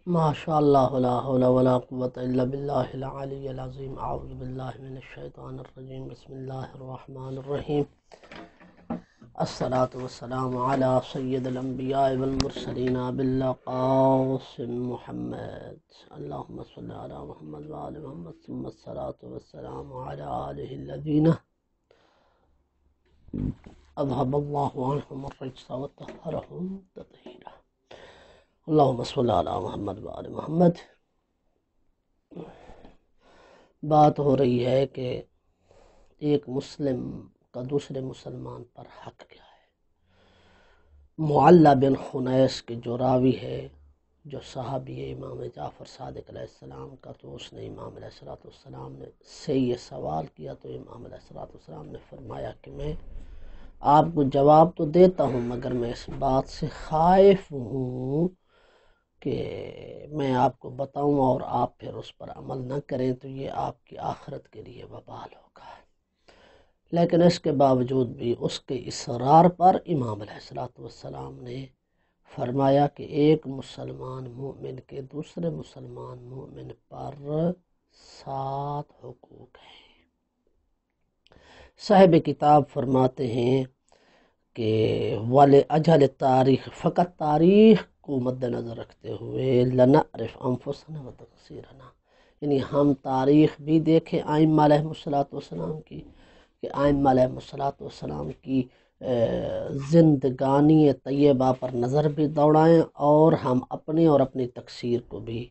ماشاء اللہ لا حول ولا قوة الا باللہ العلی العظیم اعوذ باللہ من الشیطان الرجیم بسم اللہ الرحمن الرحیم الصلاة والسلام علی سید الانبیاء والمرسلین بالقاسم محمد اللہم صلی علی محمد وآل محمد ثم الصلاة والسلام علی آلہ الذین اذهب اللہ عنہم الرجس وطہرہم تطہیرا اللہم صلی علی محمد وآل محمد۔ بات ہو رہی ہے کہ ایک مسلم کا دوسرے مسلمان پر حق کیا ہے۔ معلّہ بن خنیس کے جو راوی ہے، جو صحابی امام جعفر صادق علیہ السلام کا، تو اس نے امام علیہ السلام سے یہ سوال کیا، تو امام علیہ السلام نے فرمایا کہ میں آپ کو جواب تو دیتا ہوں، مگر میں اس بات سے خائف ہوں کہ میں آپ کو بتاؤں اور آپ پھر اس پر عمل نہ کریں تو یہ آپ کی آخرت کے لیے وبال ہوگا۔ لیکن اس کے باوجود بھی اس کے اصرار پر امام علیہ السلام نے فرمایا کہ ایک مسلمان مومن کے دوسرے مسلمان مومن پر 7 حقوق ہیں۔ صاحب کتاب فرماتے ہیں کہ وَلِأَجَلِ تاریخ، فقط تاریخ کو مد نظر رکھتے ہوئے، لَنَعْرِفْ أَنفُسَنَا وَتَقْصِيرَنَا، یعنی ہم تاریخ بھی دیکھیں ائمہ علیہ السلام کی، کہ ائمہ علیہ السلام کی زندگانی طیبہ پر نظر بھی دوڑائیں، اور ہم اپنی اور اپنی تقصیر کو بھی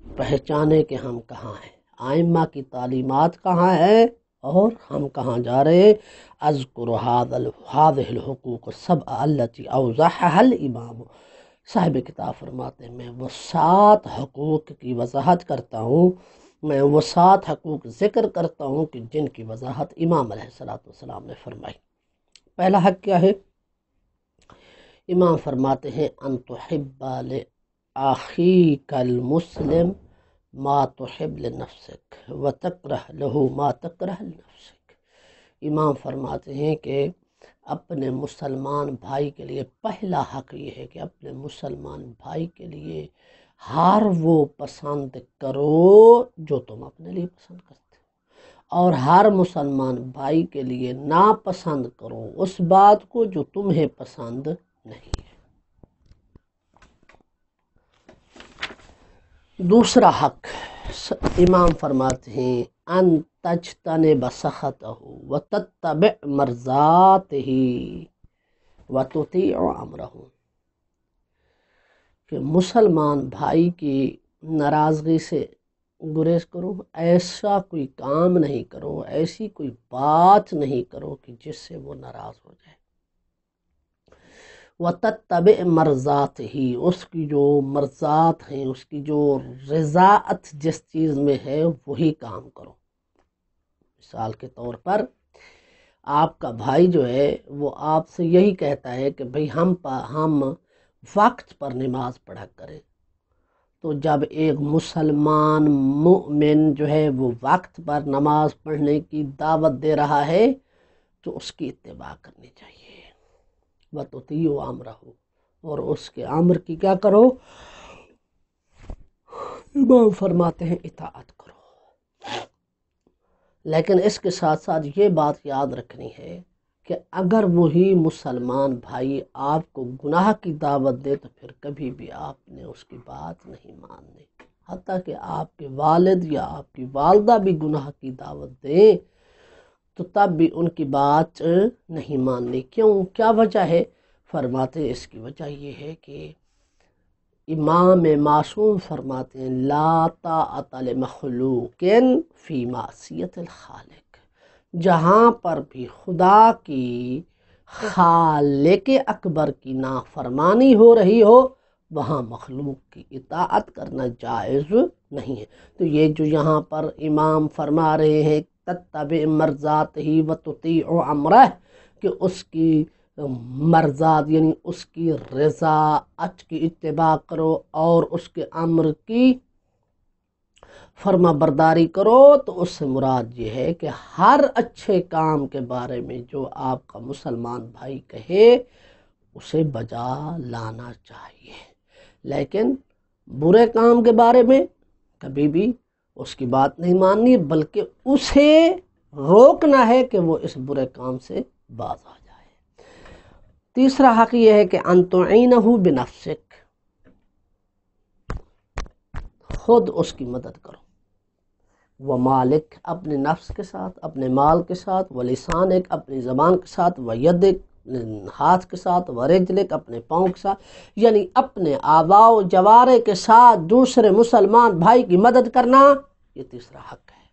پہچانیں کہ ہم کہاں ہیں، ائمہ کی تعلیمات کہاں ہیں اور ہم کہاں جا رہے ہیں۔ اذکر هذه الحقوق السبع التي اوضحها الامام، صاحب کتاب فرماتے ہیں میں وہ 7 حقوق کی وضاحت کرتا ہوں، میں وہ 7 حقوق ذکر کرتا ہوں کہ جن کی وضاحت امام علیہ السلام نے فرمائی۔ پہلا حق کیا ہے؟ امام فرماتے ہیں ان تحب لأخیک المسلم ما تحب لنفسک وتکرہ له ما تکرہ لنفسک۔ امام فرماتے ہیں کہ اپنے مسلمان بھائی کے لیے پہلا حق یہ ہے کہ اپنے مسلمان بھائی کے لیے ہر وہ پسند کرو جو تم اپنے لیے پسند کرتے ہو، اور ہر مسلمان بھائی کے لیے ناپسند کرو اس بات کو جو تمہیں پسند نہیں ہے۔ دوسرا حق امام فرماتے ہیں ان تجتنب سخطہ وتتبع مرضاتہ وتطیع امرہ، کہ مسلمان بھائی کی ناراضگی سے گریز کرو، ایسا کوئی کام نہیں کرو، ایسی کوئی بات نہیں کرو کہ جس سے وہ ناراض ہو جائے۔ وتتبع مرضات ہی، اس کی جو مرضات ہیں، اس کی جو رضاعت جس چیز میں ہے وہی کام کرو۔ مثال کے طور پر آپ کا بھائی جو ہے وہ آپ سے یہی کہتا ہے کہ بھئی ہم وقت پر نماز پڑھا کریں، تو جب ایک مسلمان مومن جو ہے وہ وقت پر نماز پڑھنے کی دعوت دے رہا ہے تو اس کی اتباع کرنی چاہیے۔ وَتُطِيعُ أَمْرَهُ، اور اس کے امر کی کیا کرو؟ امام فرماتے ہیں اطاعت کرو۔ لیکن اس کے ساتھ ساتھ یہ بات یاد رکھنی ہے کہ اگر وہی مسلمان بھائی آپ کو گناہ کی دعوت دے تو پھر کبھی بھی آپ نے اس کی بات نہیں ماننی، حتیٰ کہ آپ کے والد یا آپ کی والدہ بھی گناہ کی دعوت دیں تو تب بھی ان کی بات نہیں ماننی۔ کیوں؟ کیا وجہ ہے؟ فرماتے اس کی وجہ یہ ہے کہ امام معصوم فرماتے ہیں لا طاعت لمخلوق فی معصیت الخالق، جہاں پر بھی خدا کی خالق اکبر کی نافرمانی ہو رہی ہو وہاں مخلوق کی اطاعت کرنا جائز نہیں ہے۔ تو یہ جو یہاں پر امام فرما رہے ہیں تتبع مرضات ہی وتطیع امرہ، کہ اس کی مرضات یعنی اس کی رضاعت کی اتباع کرو اور اس کے امر کی فرما برداری کرو، تو اس سے مراد یہ ہے کہ ہر اچھے کام کے بارے میں جو آپ کا مسلمان بھائی کہے اسے بجا لانا چاہیے۔ لیکن برے کام کے بارے میں کبھی بھی اس کی بات نہیں ماننی، بلکہ اسے روکنا ہے کہ وہ اس برے کام سے باز آ جائے۔ تیسرا حق یہ ہے کہ ان تعینہ بنفسک، خود اس کی مدد کرو، وہ مالک اپنے نفس کے ساتھ، اپنے مال کے ساتھ، وہ لسانک اپنی زبان کے ساتھ، وہ یدک ہاتھ کے ساتھ، وہ رجلک اپنے پاؤں کے ساتھ، یعنی اپنے اعضاء و جوارے کے ساتھ دوسرے مسلمان بھائی کی مدد کرنا، یہ تیسرا حق ہے۔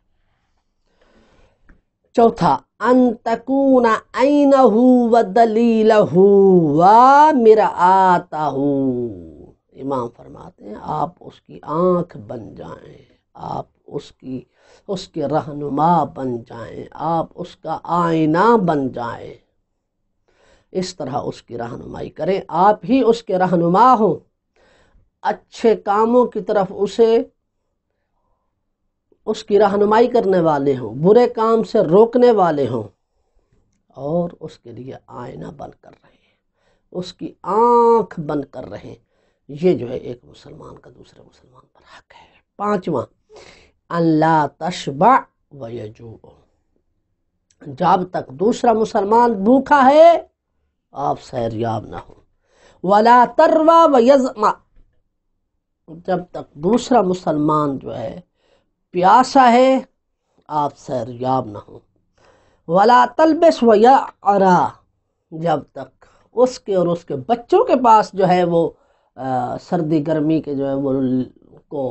چوتھا ان تکون عینہ و دلیلہ و مرآتہ، امام فرماتے ہیں آپ اس کی آنکھ بن جائیں، آپ اس کے رہنما بن جائیں، آپ اس کا آئینہ بن جائیں، اس طرح اس کی رہنمائی کریں، آپ ہی اس کے رہنما ہوں، اچھے کاموں کی طرف اس کی رہنمائی کرنے والے ہوں، برے کام سے روکنے والے ہوں، اور اس کے لیے آئینہ بن کر رہیں، اس کی آنکھ بن کر رہیں۔ یہ جو ہے ایک مسلمان کا دوسرے مسلمان پر حق ہے۔ پانچواں ان لا تشبع ویجوع، جب تک دوسرا مسلمان بھوکا ہے آپ سیریاب نہ ہوں، ولا تروى ویظمأ، جب تک دوسرا مسلمان جو ہے پیاسا ہے آپ سیریاب نہ ہوں، ولا تلبس ویعرى، جب تک اس کے اور اس کے بچوں کے پاس جو ہے وہ سردی گرمی کے جو ہے وہ کو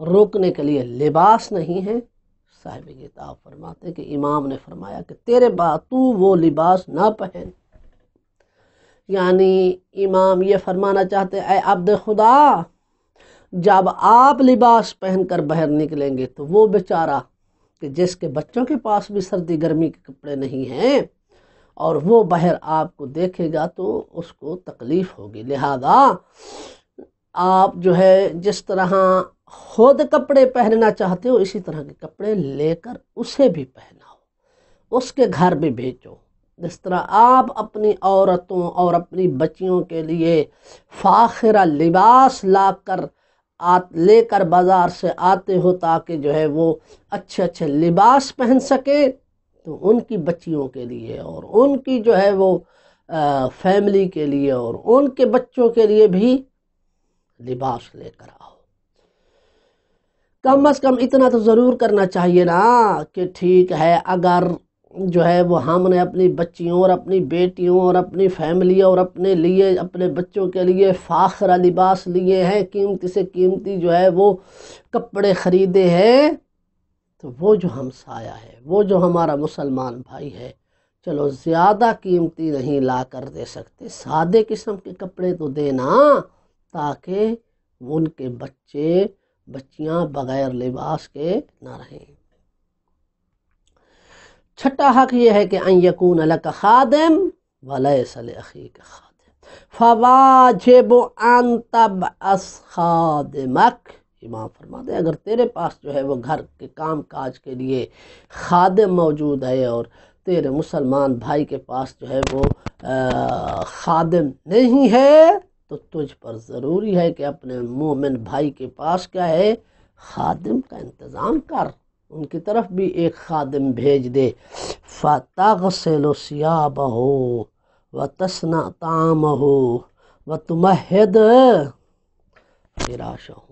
روکنے کے لیے لباس نہیں ہے۔ صاحب کتاب فرماتے کہ امام نے فرمایا کہ تیرے بعد تو وہ لباس نہ پہن، یعنی امام یہ فرمانا چاہتے اے عبد خدا، جب آپ لباس پہن کر باہر نکلیں گے تو وہ بیچارہ کہ جس کے بچوں کے پاس بھی سردی گرمی کے کپڑے نہیں ہیں اور وہ باہر آپ کو دیکھے گا تو اس کو تکلیف ہوگی، لہذا آپ جو ہے جس طرح خود کپڑے پہننا چاہتے ہو اسی طرح کے کپڑے لے کر اسے بھی پہناؤ، اس کے گھر بھی بھیجو، جس طرح آپ اپنی عورتوں اور اپنی بچیوں کے لیے فاخرہ لباس لے کر بازار سے آتے ہو تاکہ جو ہے وہ اچھے اچھے لباس پہن سکے، تو ان کی بچیوں کے لیے اور ان کی جو ہے وہ فیملی کے لیے اور ان کے بچوں کے لیے بھی لباس لے کر آؤ۔ کم از کم اتنا تو ضرور کرنا چاہیے نا کہ ٹھیک ہے اگر جو ہے وہ ہم نے اپنی بچیوں اور اپنی بیٹیوں اور اپنی فیملی اور اپنے لیے اپنے بچوں کے لیے فاخرہ لباس لیے ہیں، قیمتی سے قیمتی جو ہے وہ کپڑے خریدے ہیں، تو وہ جو ہمسایہ ہے، وہ جو ہمارا مسلمان بھائی ہے، چلو زیادہ قیمتی نہیں لا کر دے سکتے، سادے قسم کے کپڑے تو دینا تاکہ ان کے بچیاں بغیر لباس کے نہ رہیں۔ چھٹا حق یہ ہے کہ ان یکون لک خادم ولیس لاخیک خادم فواجب ان تبعث خادمک، امام فرماتے ہیں اگر تیرے پاس جو ہے وہ گھر کے کام کاج کے لیے خادم موجود ہے اور تیرے مسلمان بھائی کے پاس جو ہے وہ خادم نہیں ہے تو تجھ پر ضروری ہے کہ اپنے مومن بھائی کے پاس کیا ہے، خادم کا انتظام کر، ان کی طرف بھی ایک خادم بھیج دے۔ فَتَغْسِلُ ثِيَابَهُ وَتَصْنَعُ طَعَامَهُ وَتُمَهِّدُ فِرَاشَهُ،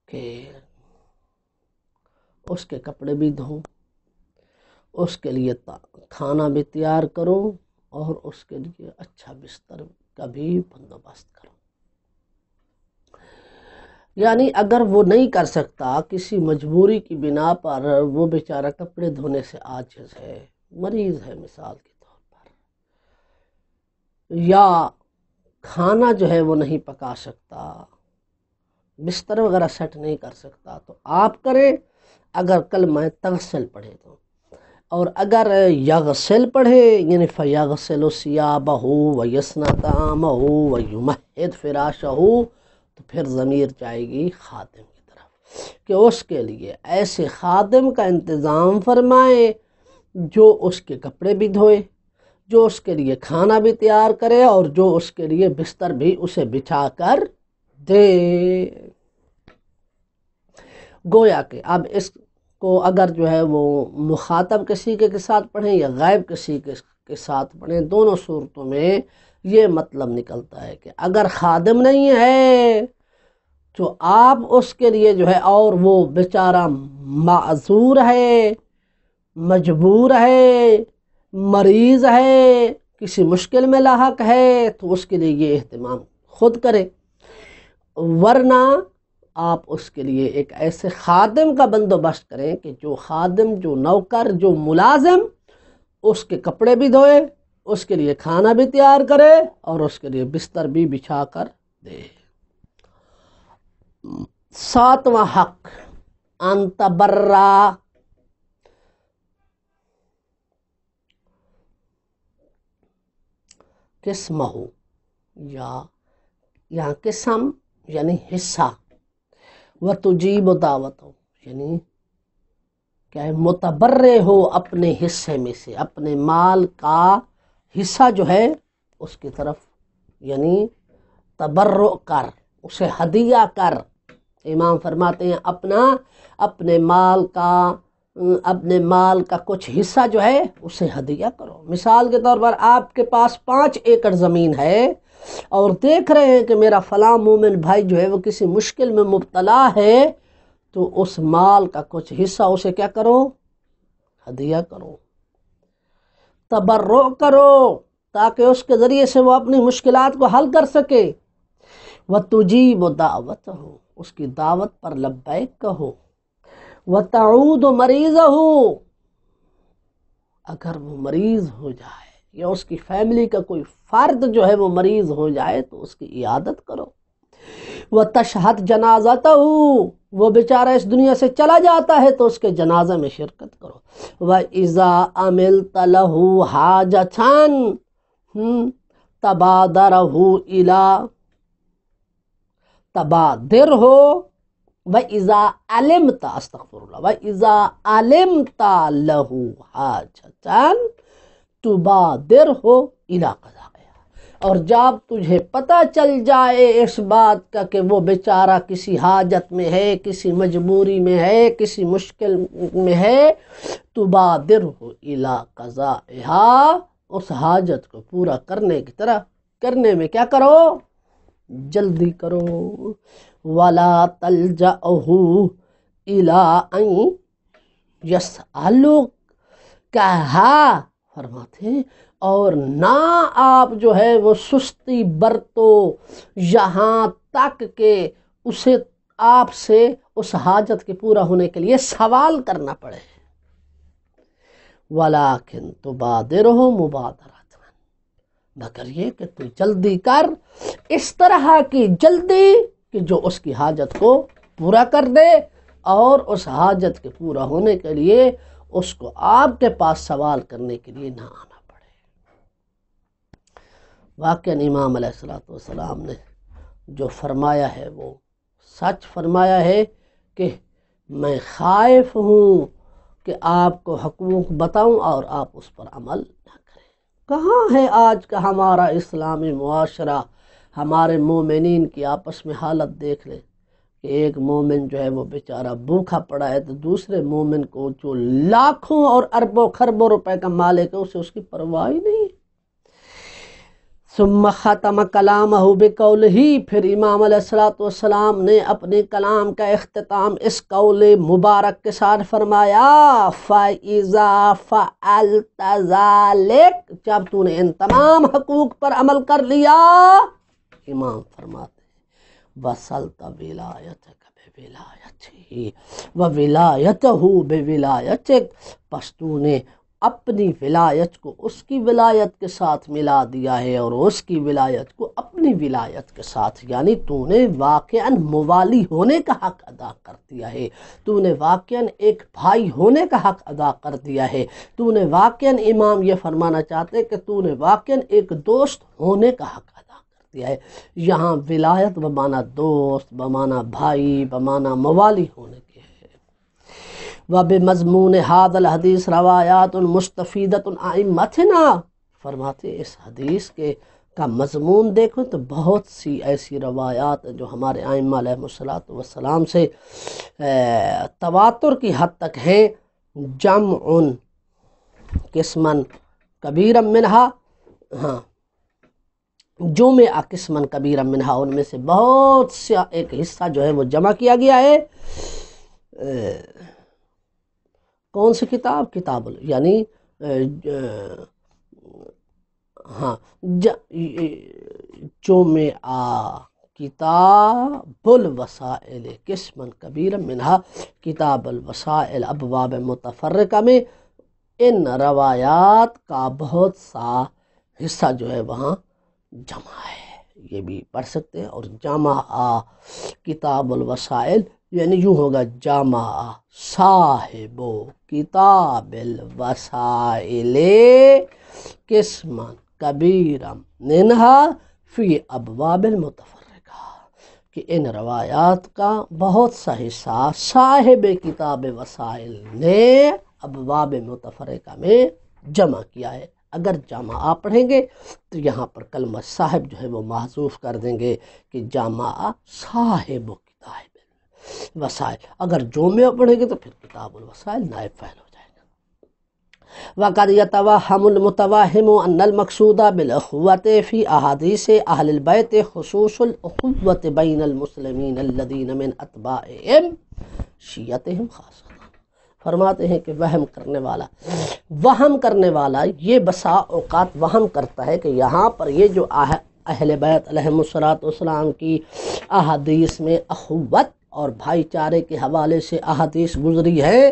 کہ اس کے کپڑے بھی دھو، اس کے لیے کھانا بھی تیار کرو اور اس کے لیے اچھا بستر کا بھی بندوبست کرو۔ یعنی اگر وہ نہیں کر سکتا کسی مجبوری کی بنا پر، وہ بیچارہ کپڑے دھونے سے عاجز ہے، مریض ہے مثال کے طور پر، یا کھانا جو ہے وہ نہیں پکا سکتا، بستر وغیرہ سیٹ نہیں کر سکتا، تو آپ کریں اگر کلمہ تغسل پڑھے تو، اور اگر یغسل پڑھے یعنی فیغسل ثیابہ ویصنع طعامہ ویمہد فراشہ، تو پھر ضمیر جائے گی خادم کی طرف۔ کہ اس کے لیے ایسے خادم کا انتظام فرمائے جو اس کے کپڑے بھی دھوئے، جو اس کے لیے کھانا بھی تیار کرے، اور جو اس کے لیے بستر بھی اسے بچھا کر دے۔ گویا کہ اب اس کو اگر جو ہے وہ مخاطب کسی کے ساتھ پڑھیں یا غائب کسی کے ساتھ پڑھیں، دونوں صورتوں میں یہ مطلب نکلتا ہے کہ اگر خادم نہیں ہے تو آپ اس کے لیے جو ہے، اور وہ بیچارہ معذور ہے، مجبور ہے، مریض ہے، کسی مشکل میں لاحق ہے، تو اس کے لیے یہ اہتمام خود کرے، ورنہ آپ اس کے لیے ایک ایسے خادم کا بندوبست کریں کہ جو خادم، جو نوکر، جو ملازم اس کے کپڑے بھی دھوئے، اس کے لیے کھانا بھی تیار کرے، اور اس کے لیے بستر بھی بچھا کر دے۔ 7واں حق ان تبرّا، قسمہ، یا قسم یعنی حصہ، وتجیب دعوت یعنی کیا ہے، متبرع ہو اپنے حصے میں سے، اپنے مال کا حصہ جو ہے اس کی طرف یعنی تبرع کر، اسے ہدیہ کر۔ امام فرماتے ہیں اپنے مال کا کچھ حصہ جو ہے اسے ہدیہ کرو۔ مثال کے طور پر آپ کے پاس 5 ایکڑ زمین ہے اور دیکھ رہے ہیں کہ میرا فلاں مومن بھائی جو ہے وہ کسی مشکل میں مبتلا ہے، تو اس مال کا کچھ حصہ اسے کیا کرو، ہدیہ کرو، تبرع کرو، تاکہ اس کے ذریعے سے وہ اپنی مشکلات کو حل کر سکے۔ وَتُجِيبُ دَعْوَتَهُ، اس کی دعوت پر لبیک کہو۔ وَتَعُودُ مَرِيضَهُ، اگر وہ مریض ہو جائے یا اس کی فیملی کا کوئی فرد جو ہے وہ مریض ہو جائے تو اس کی عیادت کرو۔ وَتَشْهَدْ جَنَازَتَهُ، وہ بیچارہ اس دنیا سے چلا جاتا ہے تو اس کے جنازہ میں شرکت کرو۔ وَإِذَا عَمِلْتَ لَهُ حَاجَةً تَبَادَرَهُ إِلَىٰ، تبادر ہو، وَإِذَا عَلِمْتَ، استغفراللہ، وَإِذَا عَلِمْتَ لَهُ حَاجَةً تُبَادِرْهُ إِلَىٰ قَضَائِهَا، اور جب تجھے پتہ چل جائے اس بات کا کہ وہ بیچارہ کسی حاجت میں ہے، کسی مجبوری میں ہے، کسی مشکل میں ہے، تُبَادِرْهُ إِلَىٰ قَضَائِهَا، اس حاجت کو پورا کرنے میں کیا کرو، جلدی کرو۔ وَلَا تَلْجَأْهُ إِلَىٰ أَن يَسْأَلُكَهَا، فرماتے ہیں اور نہ آپ جو ہے وہ سستی برتو یہاں تک کہ اسے آپ سے اس حاجت کے پورا ہونے کے لیے سوال کرنا پڑے۔ وَلَٰكِن تُبَادِرُهُ مُبَادَرَةً، مگر یہ کہ تو جلدی کر، اس طرح کی جلدی کہ جو اس کی حاجت کو پورا کر دے، اور اس حاجت کے پورا ہونے کے لیے اس کو آپ کے پاس سوال کرنے کے لیے نہ آنا پڑے۔ واقعاً امام علیہ السلام نے جو فرمایا ہے وہ سچ فرمایا ہے کہ میں خائف ہوں کہ آپ کو حقوق بتاؤں اور آپ اس پر عمل نہ کریں۔ کہاں ہے آج کا ہمارا اسلامی معاشرہ؟ ہمارے مومنین کی آپس میں حالت دیکھ لیں کہ ایک مومن جو ہے وہ بیچارہ بھوکا پڑا ہے تو دوسرے مومن کو جو لاکھوں اور اربوں خربوں روپے کا مالک ہے اسے اس کی پرواہ ہی نہیں۔ ثم ختم کلامہ بقولہ، پھر امام علیہ السلام نے اپنے کلام کا اختتام اس قول مبارک کے ساتھ فرمایا، فَإِذَا فَعَلْتَ ذَلِكَ، جب تو نے ان تمام حقوق پر عمل کر لیا، امام فرماتے ہیں وَصَلْتَ وِلَایَتَكَ بِوِلَایَتِهِ وَوِلَایَتَهُ بِوِلَایَتِكَ، پس تو نے اپنی ولایت کو اس کی ولایت کے ساتھ ملا دیا ہے اور اس کی ولایت کو اپنی ولایت کے ساتھ، یعنی تو نے واقعاً موالی ہونے کا حق ادا کر دیا ہے، تو نے واقعاً ایک بھائی ہونے کا حق ادا کر دیا ہے، تو نے واقعاً، امام یہ فرمانا چاہتے کہ تو نے واقعاً ایک دوست ہونے کا حق ادا کر رکھتی ہے۔ یہاں ولایت بمانا دوست، بمانا بھائی، بمانا موالی ہونے کے ہے۔ وَبِمَضْمُونِ هَذَا الْحَدِيثِ روایات مستفیدۃ ائمتنا، فرماتے اس حدیث کا مضمون دیکھو تو بہت سی ایسی روایات جو ہمارے ائمہ علیہ السلام سے تواتر کی حد تک ہیں۔ جمع قسمن کبیرا منہا، ہاں جمع قسمن کبیرا منہا، ان میں سے بہت سا ایک حصہ جو ہے وہ جمع کیا گیا ہے۔ کون سی کتاب؟ کتاب یعنی ہاں جمع کتاب الوسائل قسمن کبیرا منہا، کتاب الوسائل ابواب متفرقہ میں ان روایات کا بہت سا حصہ جو ہے وہاں جمع ہے، یہ بھی پڑھ سکتے ہیں۔ اور جمع کتاب الوسائل یعنی یوں ہوگا جمع صاحب کتاب الوسائل قسمن کبیرا منہا فی ابواب المتفرقہ، کہ ان روایات کا بہت سا حصہ صاحب کتاب وسائل نے ابواب متفرقہ میں جمع کیا ہے۔ اگر جامع آپ پڑھیں گے تو یہاں پر کلمہ صاحب جو ہے وہ محذوف کر دیں گے کہ جامع صاحب کتاب وسائل، اگر جمع پڑھیں گے تو پھر کتاب الوسائل نائب فاعل ہو جائے گا۔ وقد يتوهم المتوهم ان المقصود بالاخوة في احاديث اهل البيت خصوص الاخوة بين المسلمين الذين من اتباعهم شیعتهم خاصة، فرماتے ہیں کہ وہم کرنے والا یہ بسا اوقات وہم کرتا ہے کہ یہاں پر یہ جو اہل بیت علیہم السلام کی احادیث میں اخوت اور بھائی چارے کے حوالے سے احادیث گزری ہے،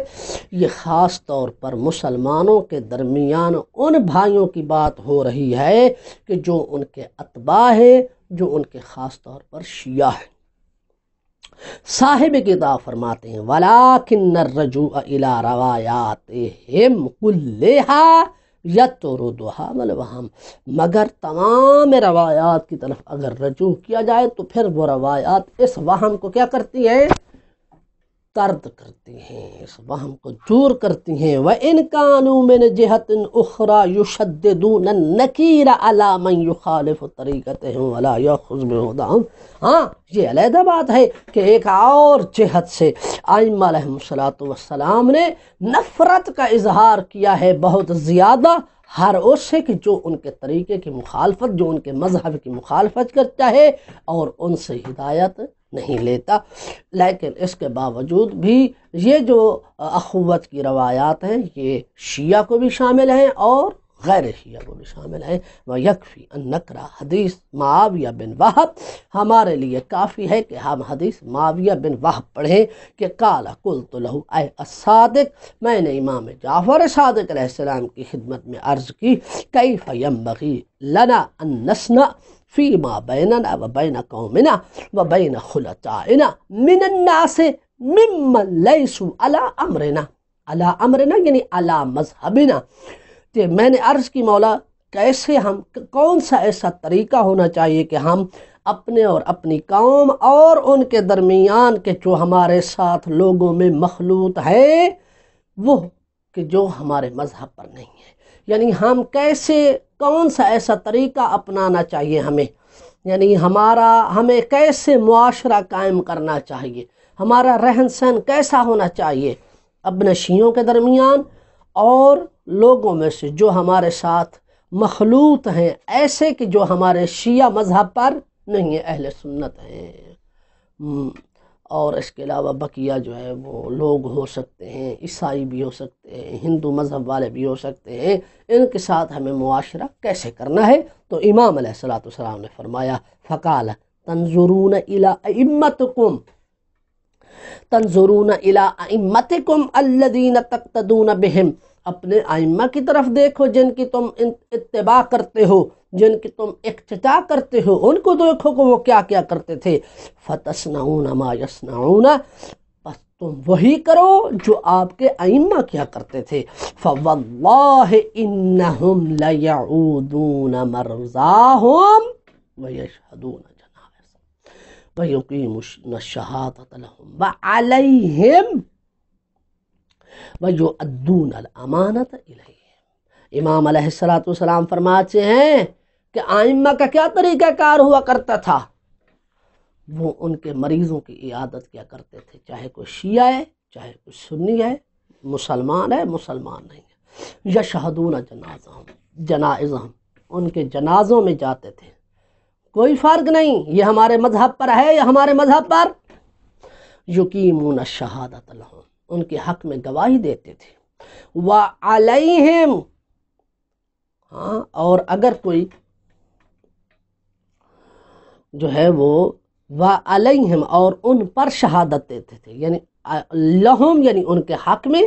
یہ خاص طور پر مسلمانوں کے درمیان ان بھائیوں کی بات ہو رہی ہے کہ جو ان کے اتباع ہیں، جو ان کے خاص طور پر شیعہ ہیں۔ صاحب کتاب فرماتے ہیں وَلَكِنَّ الرُّجُوعَ إِلَىٰ رَوَایَاتِهِمْ كُلِّهَا يَطْرُدُهَا وَالْوَهْمَ، مگر تمام روایات کی طرف اگر رجوع کیا جائے تو پھر وہ روایات اس وہم کو کیا کرتی ہیں؟ طرد کرتی ہیں، اس وہم کو دور کرتی ہیں۔ وَإِنْ كَانُوا مِنْ جِهَةٍ أُخْرَى يُشَدِّدُونَ النَّكِيرَ عَلَىٰ مَنْ يُخَالِفُ طَرِيقَتَهُمْ وَلَا يَأْخُذُ بِهُدَاهُمْ، ہاں یہ علیحدہ بات ہے کہ ایک اور جہت سے ائمہ علیہم السلام نے نفرت کا اظہار کیا ہے بہت زیادہ ہر اس سے کہ جو ان کے طریقے کی مخالفت، جو ان کے مذہب کی مخالفت کرتا ہے اور ان سے ہدایت نہیں لیتا۔ لیکن اس کے باوجود بھی یہ جو اخوت کی روایات ہیں یہ شیعہ کو بھی شامل ہیں اور غیر شیعہ کو بھی شامل ہیں۔ وَيَكْفِي أَن نَقْرَأَ حدیث معاویہ بن وہب، ہمارے لیے کافی ہے کہ ہم حدیث معاویہ بن وہب پڑھیں کہ قال قلت له اے الصادق، میں نے امام جعفر صادق علیہ السلام کی خدمت میں عرض کی کیف ينبغي لنا ان نصنع فيما بيننا وبين قومنا وبين خلطائنا من الناس ممن ليسوا على امرنا یعنی على مذہبنا، کہ میں نے عرض کی مولا کیسے ہم کون سا ایسا طریقہ ہونا چاہیے کہ ہم اپنے اور اپنی قوم اور ان کے درمیان کے جو ہمارے ساتھ لوگوں میں مخلوط ہے وہ کہ جو ہمارے مذہب پر نہیں ہے، یعنی ہم کیسے کون سا ایسا طریقہ اپنانا چاہیے ہمیں، یعنی ہمیں کیسے معاشرہ قائم کرنا چاہیے، ہمارا رہن سہن کیسا ہونا چاہیے اپنے شیعوں کے درمیان اور لوگوں میں سے جو ہمارے ساتھ مخلوط ہیں، ایسے کہ جو ہمارے شیعہ مذہب پر نہیں ہیں، اہل سنت ہیں، اور اس کے علاوہ بقیہ جو ہے وہ لوگ ہو سکتے ہیں، عیسائی بھی ہو سکتے ہیں، ہندو مذہب والے بھی ہو سکتے ہیں، ان کے ساتھ ہمیں معاشرہ کیسے کرنا ہے۔ تو امام علیہ السلام نے فرمایا فقال تنظرون الی ائمتکم الذین تقتدون بہم، اپنے ائمہ کی طرف دیکھو جن کی تم اتباع کرتے ہو، جن کی تم اقتداء کرتے ہو، ان کو دیکھو کہ وہ کیا کیا کرتے تھے۔ فتصنعون ما یصنعون، بس تم وہی کرو جو آپ کے ائمہ کیا کرتے تھے۔ فواللہ انہم لیعودون مرضاہم وَيَشْهَدُونَ جَنَائِزَهُمْ وَيُقِيمُونَ الشَّهَادَةَ لَهُمْ وَعَلَيْهِمْ وَيُؤَدُّونَ الْأَمَانَةَ إِلَيْهِمْ۔ امام علیہ السلام فرماتے ہیں کہ ائمہ کا کیا طریقہ کار ہوا کرتا تھا، وہ ان کے مریضوں کی عیادت کیا کرتے تھے، چاہے کوئی شیعہ ہے چاہے کوئی سنی ہے، مسلمان ہے مسلمان نہیں ہے، یشہدون جنازہم ان کے جنازوں میں جاتے تھے، کوئی فرق نہیں یہ ہمارے مذہب پر ہے یا ہمارے مذہب پر، یقیمون الشہادۃ لہم ان کے حق میں گواہی دیتے تھے، وعلیہم اور اگر کوئی جو ہے وہ وعلیہم اور ان پر شہادت دیتے تھے، یعنی لہم یعنی ان کے حق میں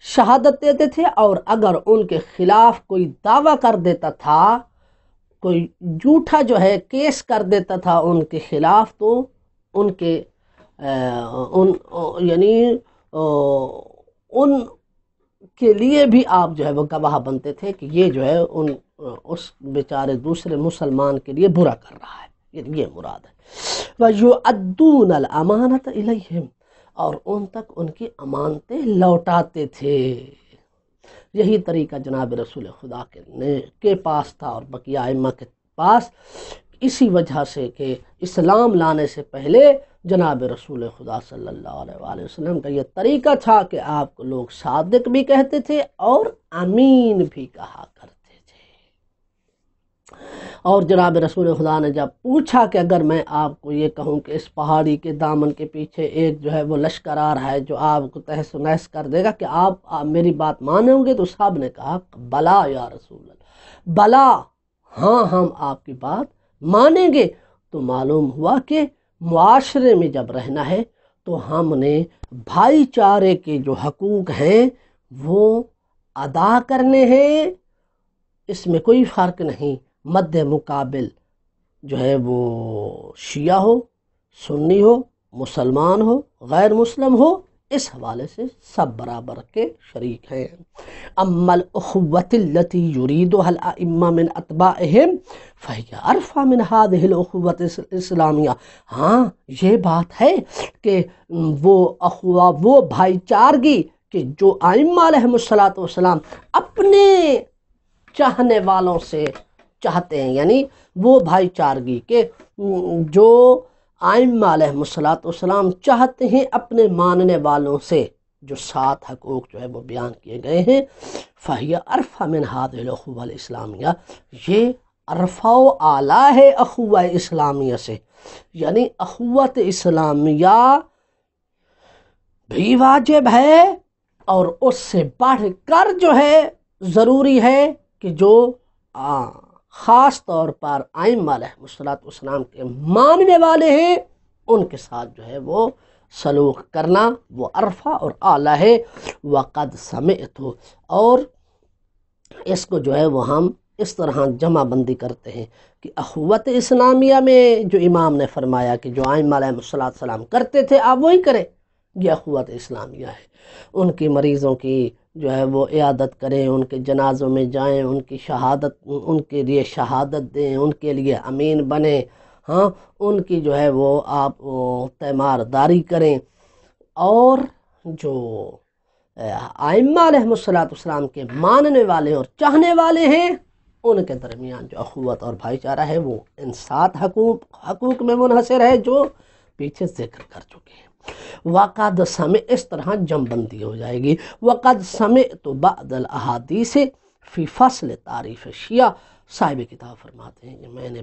شہادت دیتے تھے، اور اگر ان کے خلاف کوئی دعویٰ کر دیتا تھا، کوئی جھوٹا جو ہے کیس کر دیتا تھا ان کے خلاف، تو ان کے یعنی ان کے لیے بھی آپ جو ہے وہ گواہ بنتے تھے کہ یہ جو ہے اس بیچارے دوسرے مسلمان کے لیے برا کر رہا ہے، یہ مراد ہے۔ وَيُؤَدُّونَ الْأَمَانَةَ إِلَيْهِمْ اور ان تک ان کی امانتیں لوٹاتے تھے۔ یہی طریقہ جناب رسول خدا کے پاس تھا اور بقیہ ائمہ کے پاس، اسی وجہ سے کہ اسلام لانے سے پہلے جناب رسول خدا صلی اللہ علیہ وآلہ وسلم کا یہ طریقہ تھا کہ آپ کو لوگ صادق بھی کہتے تھے اور امین بھی کہا کرتے تھے۔ اور جناب رسول خدا نے جب پوچھا کہ اگر میں آپ کو یہ کہوں کہ اس پہاڑی کے دامن کے پیچھے ایک جو ہے وہ لشکر آ رہا ہے جو آپ کو تہس و نہس کر دے گا، کہ آپ میری بات مانیں گے؟ تو صاحب نے کہا بلا یا رسول اللہ، بلا ہاں ہم آپ کی بات مانیں گے۔ تو معلوم ہوا کہ معاشرے میں جب رہنا ہے تو ہم نے بھائی چارے کے جو حقوق ہیں وہ ادا کرنے ہیں، اس میں کوئی فرق نہیں، مد مقابل جو ہے وہ شیعہ ہو، سنی ہو، مسلمان ہو، غیر مسلم ہو، اس حوالے سے سب برابر کے شریک ہیں۔ اما الاخوۃ التي يريدها الائمہ من اتباعهم فهي ارفع من هذه الاخوۃ الاسلامیہ۔ ہاں یہ بات ہے کہ وہ بھائی چارگی کہ جو ائمہ علیہم السلام اپنے چاہنے والوں سے چاہتے ہیں، یعنی وہ بھائی چارگی کے جو ائمہ علیہم السلام چاہتے ہیں اپنے ماننے والوں سے، جو 7 حقوق جو ہے وہ بیان کیے گئے ہیں، فہی ارفع من هذه الاخوۃ الاسلامیہ، یہ ارفع و اعلیٰ ہے اخوہ اسلامیہ سے، یعنی اخوت اسلامیہ بھی واجب ہے اور اس سے بڑھ کر جو ہے ضروری ہے کہ جو خاص طور پر ائمہ علیہم السلام کے ماننے والے ہیں ان کے ساتھ جو ہے وہ سلوک کرنا وہ ارفع اور اعلیٰ ہے۔ وقد سمعت، اور اس کو جو ہے وہ ہم اس طرح جمع بندی کرتے ہیں کہ اخوت اسلامیہ میں جو امام نے فرمایا کہ جو ائمہ علیہم السلام کرتے تھے آپ وہی کریں، یہ اخوت اسلامیہ ہے۔ ان کی مریضوں کی جو ہے وہ عیادت کریں، ان کے جنازوں میں جائیں، ان کی شہادت، ان کے لیے شہادت دیں، ان کے لیے امین بنیں، ہاں ان کی جو ہے وہ آپ تیمار داری کریں، اور جو ائمہ علیہم السلام کے ماننے والے اور چاہنے والے ہیں ان کے درمیان جو اخوت اور بھائی چارہ ہے وہ ان 7 حقوق میں منحصر ہے جو پیچھے ذکر کر چکے ہیں۔ وقد سمع، اس طرح جم بندی ہو جائے گی۔ وقد سمعت بعض الاحادیث فی فصل تعریف شیعہ، صاحب کتاب فرماتے ہیں کہ میں نے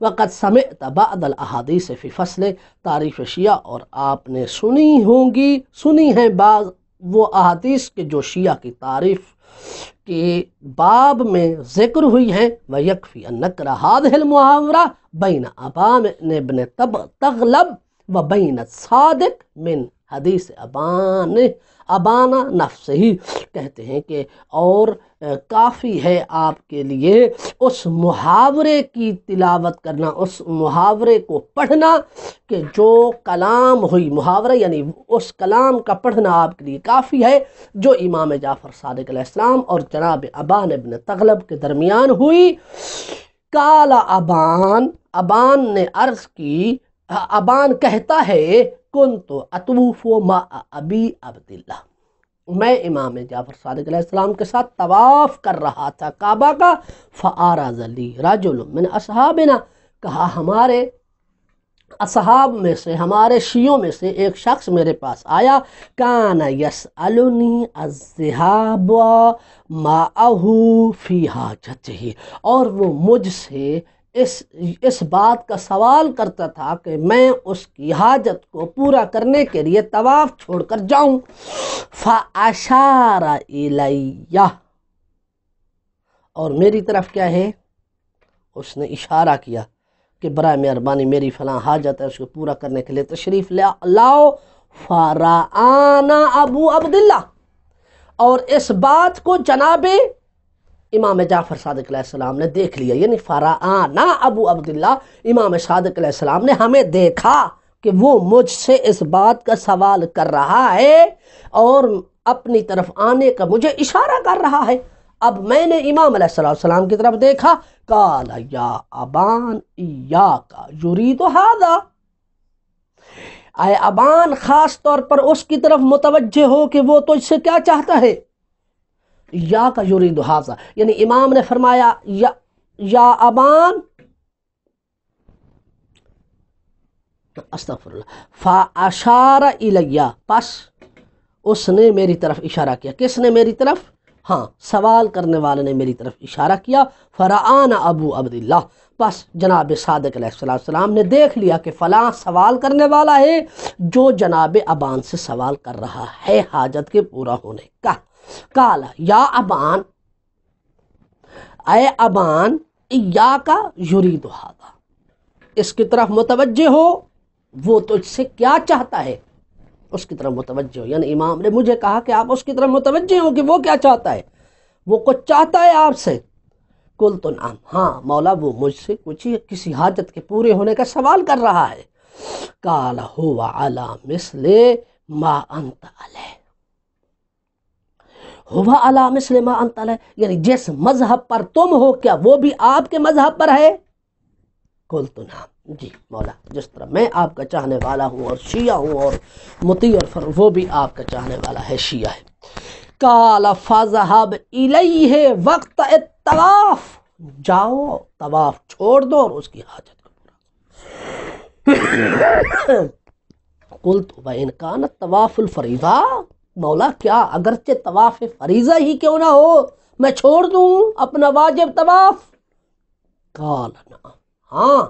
وقد سمعت بعض الاحادیث فی فصل تعریف شیعہ، اور آپ نے سنی ہیں بعض وہ احادیث کے جو شیعہ کی تعریف کے باب میں ذکر ہوئی ہیں۔ وَيَكْفِي أَن نَّكْرَ هَذِهِ الْمُحَاوَرَةَ بَيْنَ أَبَانِ بْنِ تغلب وَبَيْنَ الصَّادِقِ مِنْ حدیث ابانا نفس ہی کہتے ہیں کہ اور کافی ہے آپ کے لیے اس محاورے کی تلاوت کرنا، اس محاورے کو پڑھنا کہ جو کلام ہوئی، محاورہ یعنی اس کلام کا پڑھنا آپ کے لیے کافی ہے جو امام جعفر صادق علیہ السلام اور جناب ابان ابن تغلب کے درمیان ہوئی۔ کالا ابان نے عرض کی، ابان کہتا ہے کنت اطوف مع ابی عبداللہ، میں امام جعفر صادق علیہ السلام کے ساتھ طواف کر رہا تھا کعبہ کا، فآرز لی رجل من اصحابنا، کہا ہمارے اصحاب میں سے، ہمارے شیعوں میں سے ایک شخص میرے پاس آیا، کان یسألنی الذهاب معه فی حاجتہ، اور وہ مجھ سے اس بات کا سوال کرتا تھا کہ میں اس کی حاجت کو پورا کرنے کے لیے طواف چھوڑ کر جاؤں۔ فَأَشَارَ إِلَيَّ، اور میری طرف کیا ہے، اس نے اشارہ کیا کہ برائے مہربانی میری فلاں حاجت ہے، اس کو پورا کرنے کے لیے تشریف لاؤ۔ فَرَآنَا ابو عبداللہ، اور اس بات کو جناب امام جعفر صادق علیہ السلام نے دیکھ لیا، یعنی فرعانا ابو عبداللہ، امام صادق علیہ السلام نے ہمیں دیکھا کہ وہ مجھ سے اس بات کا سوال کر رہا ہے اور اپنی طرف آنے کا مجھے اشارہ کر رہا ہے۔ اب میں نے امام علیہ السلام کی طرف دیکھا، قال یا ابان ایاک یرید ھذا، اے ابان خاص طور پر اس کی طرف متوجہ ہو کہ وہ تجھ سے کیا چاہتا ہے، یا کا یرید ھذا، یعنی امام نے فرمایا یا ابان، استغفر اللہ، فاشار الی، پس اس نے میری طرف اشارہ کیا، کس نے میری طرف، ہاں سوال کرنے والے نے میری طرف اشارہ کیا۔ فرعان ابو عبداللہ، پس جناب صادق علیہ السلام نے دیکھ لیا کہ فلاں سوال کرنے والا ہے جو جناب ابان سے سوال کر رہا ہے حاجت کے پورا ہونے کا۔ کالا یا ابان، اے ابان، ایاک یرید ھذا، اس کی طرف متوجہ ہو، وہ تجھ سے کیا چاہتا ہے، اس کی طرف متوجہ ہو، یعنی امام نے مجھے کہا کہ آپ اس کی طرف متوجہ ہوں کہ وہ کیا چاہتا ہے، وہ کچھ چاہتا ہے آپ سے۔ قلت نعم، ہاں مولا وہ مجھ سے کچھ کسی حاجت کے پورے ہونے کا سوال کر رہا ہے۔ قال هو علی مثل ما انت علیہ، ہوا علی مثل ما انت علیہ، یعنی جس مذہب پر تم ہو کیا وہ بھی آپ کے مذہب پر ہے؟ قلت نعم، جی مولا، جس طرح میں آپ کا چاہنے والا ہوں اور شیعہ ہوں اور مطیع اور وہ بھی آپ کا چاہنے والا ہے، شیعہ ہے۔ قال فذهب الیہ وقت الطواف، جاؤ طواف چھوڑ دو اور اس کی حاجت کو پورا۔ قلت وان کان الطواف الفریضہ، مولا کیا اگرچہ طواف فریضہ ہی کیوں نہ ہو میں چھوڑ دوں اپنا واجب طواف؟ قال نعم، ہاں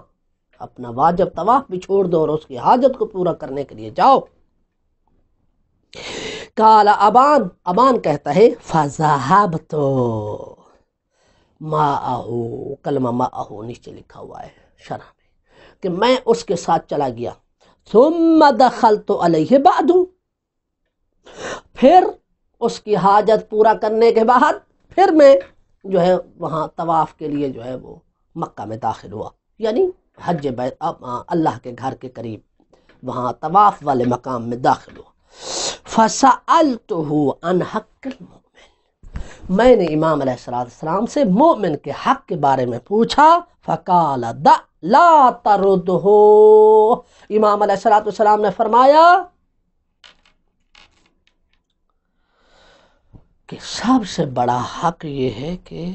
اپنا واجب طواف بھی چھوڑ دو اور اس کی حاجت کو پورا کرنے کے لیے جاؤ۔ قال ابان کہتا ہے فذهبت معه، کلمہ معه نیچے لکھا ہوا ہے شرح میں کہ میں اس کے ساتھ چلا گیا۔ ثم دخلت علیہ بعد، پھر اس کی حاجت پورا کرنے کے بعد پھر میں جو ہے وہاں طواف کے لیے جو ہے وہ مکہ میں داخل ہوا، یعنی حج بیت اللہ کے گھر کے قریب وہاں طواف والے مقام میں داخل ہوا۔ فسألتہ عن حق المؤمن، میں نے امام علیہ السلام سے مومن کے حق کے بارے میں پوچھا۔ فقال دع لا تردہ، امام علیہ السلام نے فرمایا کہ سب سے بڑا حق یہ ہے کہ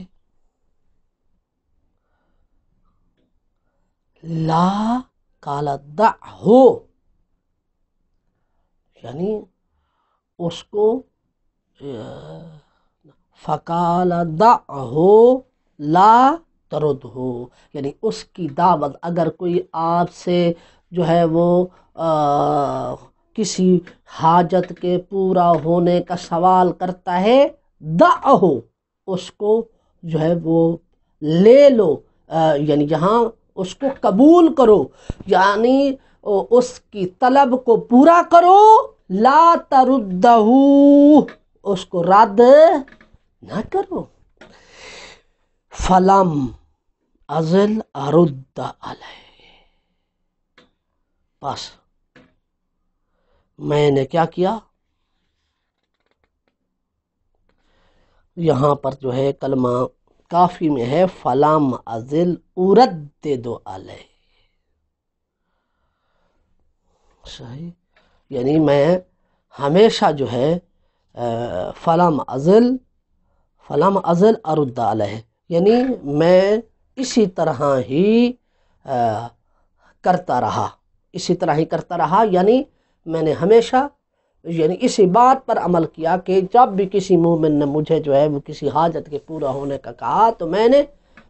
لا قال دعہ، یعنی اس کو فقال دعہ لا تردہ، یعنی اس کی دعوت اگر کوئی آپ سے جو ہے وہ کسی حاجت کے پورا ہونے کا سوال کرتا ہے، دعہ، اس کو جو ہے وہ لے لو، یعنی یہاں اس کو قبول کرو، یعنی اس کی طلب کو پورا کرو، لا تردہ، اس کو رد نہ کرو، فلم ازل ارد علیہ، بس میں نے کیا کیا، یہاں پر جو ہے کلمہ کافی میں ہے فلم ازل اردد علیہ، صحیح، یعنی میں ہمیشہ جو ہے فلم ازل ارد علیہ، یعنی میں اسی طرح ہی کرتا رہا، یعنی میں نے ہمیشہ یعنی اسی بات پر عمل کیا کہ جب بھی کسی مومن نے مجھے جو ہے وہ کسی حاجت کے پورا ہونے کا کہا تو میں نے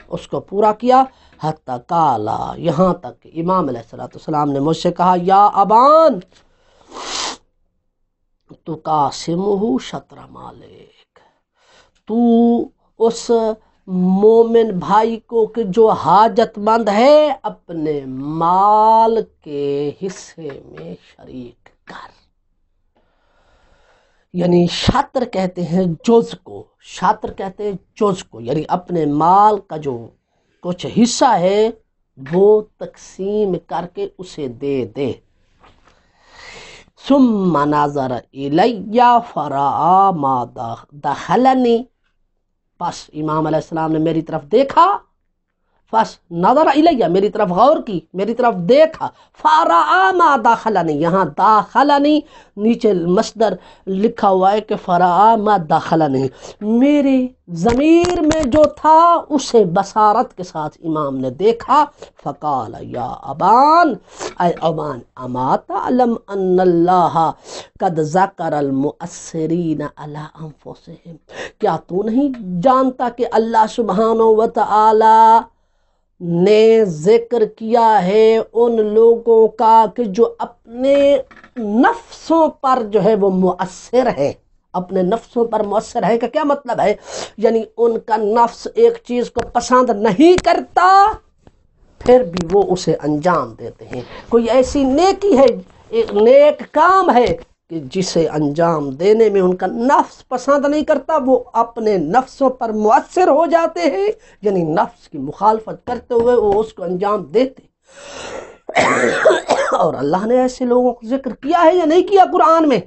اس کو پورا کیا، حتی قالا، یہاں تک کہ امام علیہ السلام نے مجھ سے کہا یا ابان تقاسمہ شطر مالک، تو اس مومن بھائی کو کہ جو حاجت مند ہے اپنے مال کے حصے میں شریک کر، یعنی شطر کہتے ہیں جز کو، یعنی اپنے مال کا جو کچھ حصہ ہے وہ تقسیم کر کے اسے دے دے۔ ثم نظر الی فرآ ما دخلنی، پس امام علیہ السلام نے میری طرف دیکھا، پس نظر الیہ، میری طرف غور کی، میری طرف دیکھا، فرآ ما دخلنی، یہاں داخلنی نیچے مصدر لکھا ہوا ہے کہ فرآ ما دخلنی، میرے ضمیر میں جو تھا اسے بصارت کے ساتھ امام نے دیکھا، فقال یا ابان، اے ابان، اما تعلم ان اللہ قد ذکر المؤثرین علی انفسہم، کیا تو نہیں جانتا کہ اللہ سبحانہ و تعالی نے ذکر کیا ہے ان لوگوں کا کہ جو اپنے نفسوں پر جو ہے وہ مؤثر ہے، اپنے نفسوں پر مؤثر ہے کا کیا مطلب ہے، یعنی ان کا نفس ایک چیز کو پسند نہیں کرتا پھر بھی وہ اسے انجام دیتے ہیں، کوئی ایسی نیکی ہے، ایک نیک کام ہے کہ جسے انجام دینے میں ان کا نفس پسند نہیں کرتا، وہ اپنے نفسوں پر مؤثر ہو جاتے ہیں، یعنی نفس کی مخالفت کرتے ہوئے وہ اس کو انجام دیتے، اور اللہ نے ایسے لوگوں کو ذکر کیا ہے یا نہیں کیا قرآن میں؟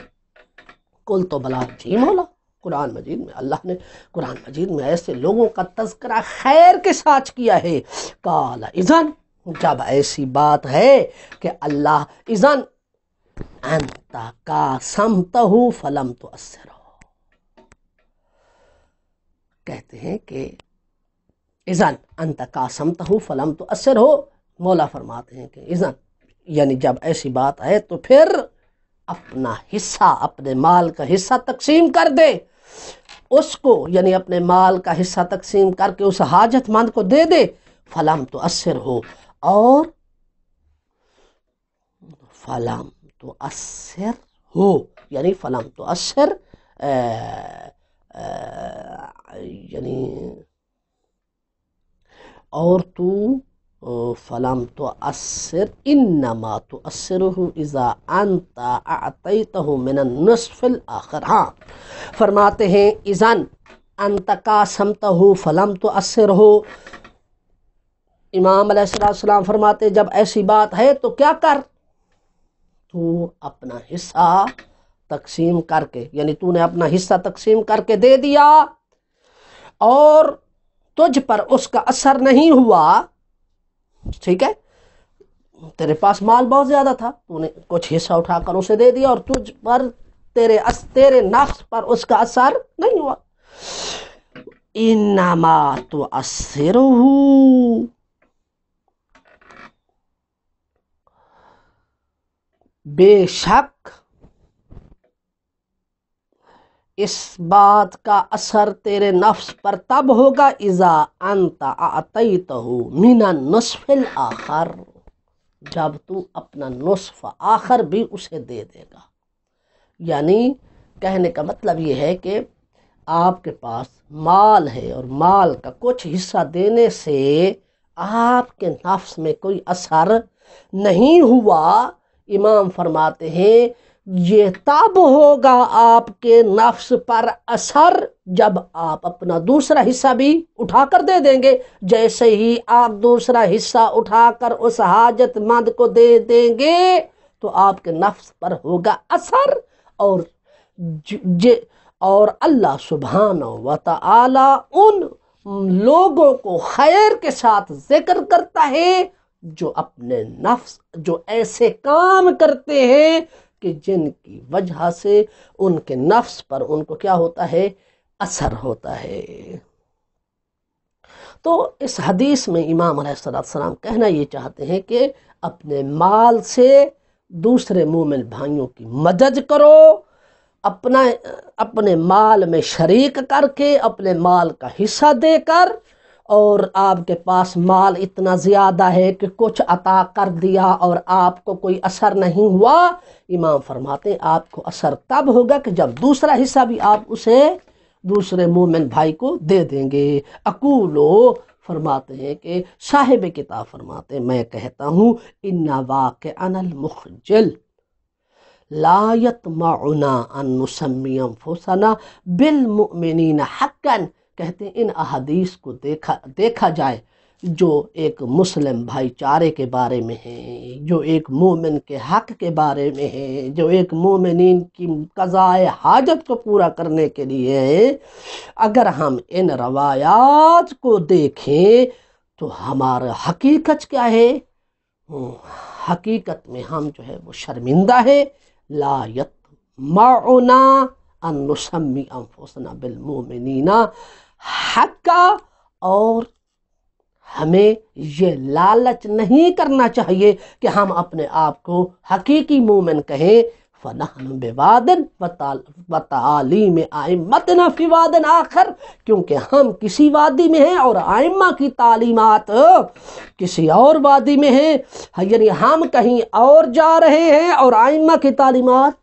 قل تو بلا جی مولا، قرآن مجید میں اللہ نے قرآن مجید میں ایسے لوگوں کا تذکرہ خیر کے ساتھ کیا ہے، قال اذن، جب ایسی بات ہے کہ اللہ اذن انت قاسمتہ فلم تؤثرہ، کہتے ہیں کہ اذن انت قاسمتہ فلم تؤثرہ، مولا فرماتے ہیں کہ اذن یعنی جب ایسی بات ہے تو پھر اپنا حصہ، اپنے مال کا حصہ تقسیم کر دے اس کو، یعنی اپنے مال کا حصہ تقسیم کر کے اس حاجت مند کو دے دے، فلم تؤثر ہو، اور فلم تؤثر ہو، یعنی فلم تؤثر یعنی اور تو فلم تؤثر انما تؤثره اذا انت اعطیتہ من النصف الاخر، ہاں فرماتے ہیں اذن انت قاسمتہ فلم تؤثرہ، امام علیہ السلام فرماتے جب ایسی بات ہے تو کیا کر، تو اپنا حصہ تقسیم کر کے، یعنی تو نے اپنا حصہ تقسیم کر کے دے دیا اور تجھ پر اس کا اثر نہیں ہوا، ٹھیک ہے، تیرے پاس مال بہت زیادہ تھا، تو نے کچھ حصہ اٹھا کر اسے دے دیا اور تجھ پر تیرے نفس پر اس کا اثر نہیں ہوا، انما تؤثرہ، بے شک اس بات کا اثر تیرے نفس پر تب ہوگا اذا انت اعطیتہ من النصف الاخر، جب تو اپنا نصف آخر بھی اسے دے دے گا، یعنی کہنے کا مطلب یہ ہے کہ آپ کے پاس مال ہے اور مال کا کچھ حصہ دینے سے آپ کے نفس میں کوئی اثر نہیں ہوا، امام فرماتے ہیں یہ تب ہوگا آپ کے نفس پر اثر جب آپ اپنا دوسرا حصہ بھی اٹھا کر دے دیں گے۔ جیسے ہی آپ دوسرا حصہ اٹھا کر اس حاجت مند کو دے دیں گے تو آپ کے نفس پر ہوگا اثر، اور اللہ سبحانہ و تعالی ان لوگوں کو خیر کے ساتھ ذکر کرتا ہے جو اپنے نفس، جو ایسے کام کرتے ہیں کہ جن کی وجہ سے ان کے نفس پر ان کو کیا ہوتا ہے؟ اثر ہوتا ہے۔ تو اس حدیث میں امام علیہ السلام کہنا یہ چاہتے ہیں کہ اپنے مال سے دوسرے مومن بھائیوں کی مدد کرو، اپنے مال میں شریک کر کے، اپنے مال کا حصہ دے کر، اور آپ کے پاس مال اتنا زیادہ ہے کہ کچھ عطا کر دیا اور آپ کو کوئی اثر نہیں ہوا، امام فرماتے ہیں آپ کو اثر تب ہوگا کہ جب دوسرا حصہ بھی آپ اسے دوسرے مومن بھائی کو دے دیں گے۔ اقولو فرماتے ہیں کہ صاحب کتاب فرماتے ہیں میں کہتا ہوں ان واقعا المخجل لا یطمعنا ان نسمی انفسنا بالمؤمنین حقا، کہتے ہیں ان احادیث کو دیکھا جائے جو ایک مسلم بھائی چارے کے بارے میں ہیں، جو ایک مومن کے حق کے بارے میں ہیں، جو ایک مومنین کی قضائے حاجت کو پورا کرنے کے لیے ہیں، اگر ہم ان روایات کو دیکھیں تو ہمارا حقیقت کیا ہے؟ حقیقت میں ہم جو ہے وہ شرمندہ ہے۔ لا یطمعنا ان نسمی انفسنا بالمؤمنین حقا، اور ہمیں یہ لالچ نہیں کرنا چاہیے کہ ہم اپنے آپ کو حقیقی مومن کہیں۔ فَنَحْنُ بِوَادٍ وَتَعَالِيمِ أَئِمَّتِنَا فِي وَادٍ آخر، کیونکہ ہم کسی وادی میں ہیں اور ائمہ کی تعلیمات کسی اور وادی میں ہیں، یعنی ہم کہیں اور جا رہے ہیں اور ائمہ کی تعلیمات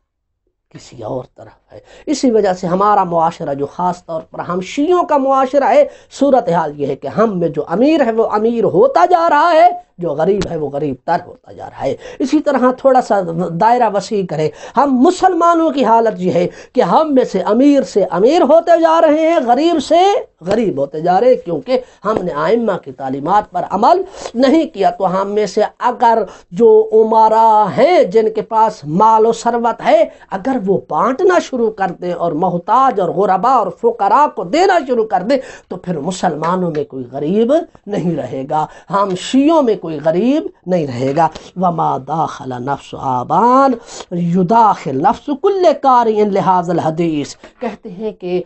کسی اور طرف ہے۔ اسی وجہ سے ہمارا معاشرہ جو خاص طور پر ہم شیعوں کا معاشرہ ہے، صورتحال یہ ہے کہ ہم میں جو امیر ہے وہ امیر ہوتا جا رہا ہے، جو غریب ہے وہ غریب تر ہوتا جا رہا ہے۔ اسی طرح تھوڑا سا دائرہ وسیع کرے، ہم مسلمانوں کی حالت یہ ہے کہ ہم میں سے امیر ہوتے جا رہے ہیں، غریب سے غریب ہوتے جا رہے ہیں، کیونکہ ہم نے ائمہ کی تعلیمات پر عمل نہیں کیا۔ تو ہم میں سے اگر جو امراء ہیں جن کے پاس مال و ثروت ہے، اگر وہ بانٹنا شروع کر دیں اور محتاج اور غرباء اور فقراء کو دینا شروع کر دیں تو پھر مسلمانوں میں کوئی غریب نہیں رہے گا، ہم شیعوں میں کوئی غریب نہیں رہے گا۔ وما داخل نفس آبان یداخل نفس کل قارئ لہذا الحدیث، کہتے ہیں کہ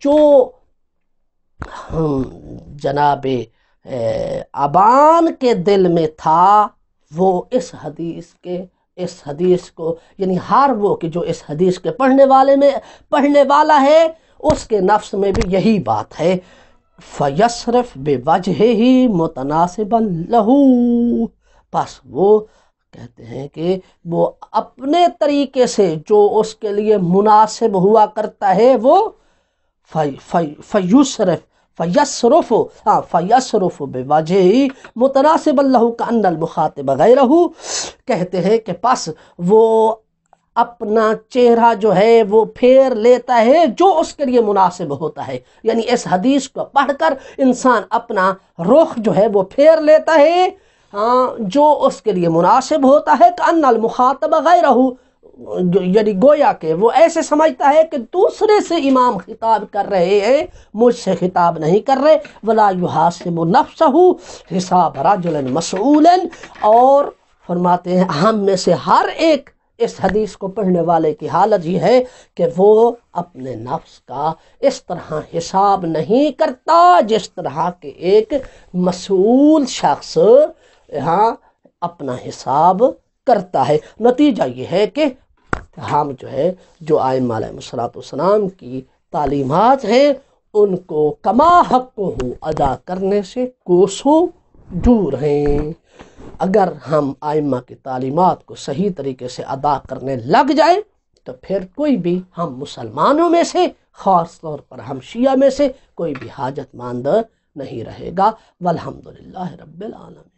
جو جناب ابان کے دل میں تھا وہ اس حدیث کو یعنی ہر وہ کہ جو اس حدیث کے پڑھنے والا ہے اس کے نفس میں بھی یہی بات ہے۔ فَيَصْرِفْ بِوَجْهِهِ مُتَنَاسِبًا لَهُ، بس وہ کہتے ہیں کہ وہ اپنے طریقے سے جو اس کے لیے مناسب ہوا کرتا ہے وہ فَيَصْرُفُ بِوَجْهِهِ مُتَنَاسِبًا لَهُ كَأَنَّ الْمُخَاطِبَ غَيْرَهُ، کہتے ہیں کہ پس وہ اپنا چہرہ جو ہے وہ پھیر لیتا ہے جو اس کے لیے مناسب ہوتا ہے، یعنی اس حدیث کو پڑھ کر انسان اپنا رخ جو ہے وہ پھیر لیتا ہے جو اس کے لیے مناسب ہوتا ہے۔ کأن المخاطب غیرہ، یعنی گویا کہ وہ ایسے سمجھتا ہے کہ دوسرے سے امام خطاب کر رہے ہیں، مجھ سے خطاب نہیں کر رہے۔ ولا یحاسب نفسہ حساب رجل مسئول، اور فرماتے ہیں ہم میں سے ہر ایک اس حدیث کو پڑھنے والے کی حالت یہ ہے کہ وہ اپنے نفس کا اس طرح حساب نہیں کرتا جس طرح کہ ایک مسئول شخص اپنا حساب کرتا ہے۔ نتیجہ یہ ہے کہ ہم جو ہے جو ائمہ علیہ السلام کی تعلیمات ہیں ان کو کما حق ہو ادا کرنے سے کوسوں دور ہیں۔ اگر ہم ائمہ کی تعلیمات کو صحیح طریقے سے ادا کرنے لگ جائیں تو پھر کوئی بھی ہم مسلمانوں میں سے، خاص طور پر ہم شیعہ میں سے، کوئی بھی حاجت مند نہیں رہے گا۔ والحمدللہ رب العالمین۔